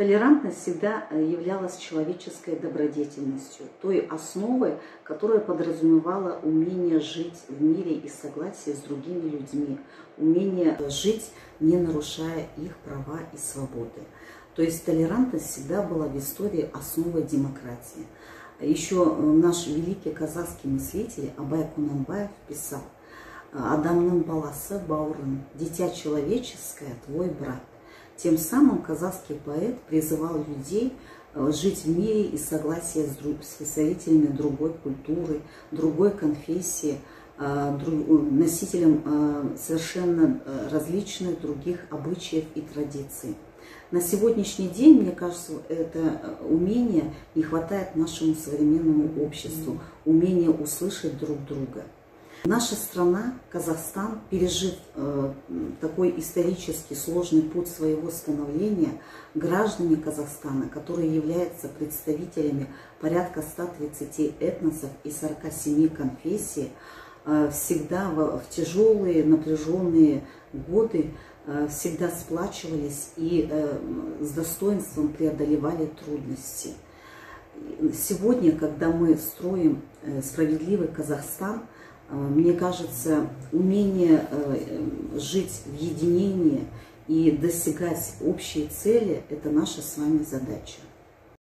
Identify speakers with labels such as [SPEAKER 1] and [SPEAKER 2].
[SPEAKER 1] Толерантность всегда являлась человеческой добродетельностью, той основой, которая подразумевала умение жить в мире и согласии с другими людьми, умение жить, не нарушая их права и свободы. То есть толерантность всегда была в истории основой демократии. Еще наш великий казахский мыслитель Абай Кунанбаев писал: «Адамның баласы бауырым, дитя человеческое, твой брат». Тем самым казахский поэт призывал людей жить в мире и согласии с представителями другой культуры, другой конфессии, носителям совершенно различных других обычаев и традиций. На сегодняшний день, мне кажется, это умение не хватает нашему современному обществу, умение услышать друг друга. Наша страна, Казахстан, пережив такой исторически сложный путь своего становления, граждане Казахстана, которые являются представителями порядка 130 этносов и 47 конфессий, всегда в тяжелые, напряженные годы всегда сплачивались и с достоинством преодолевали трудности. Сегодня, когда мы строим справедливый Казахстан, мне кажется, умение жить в единении и достигать общей цели – это наша с вами задача.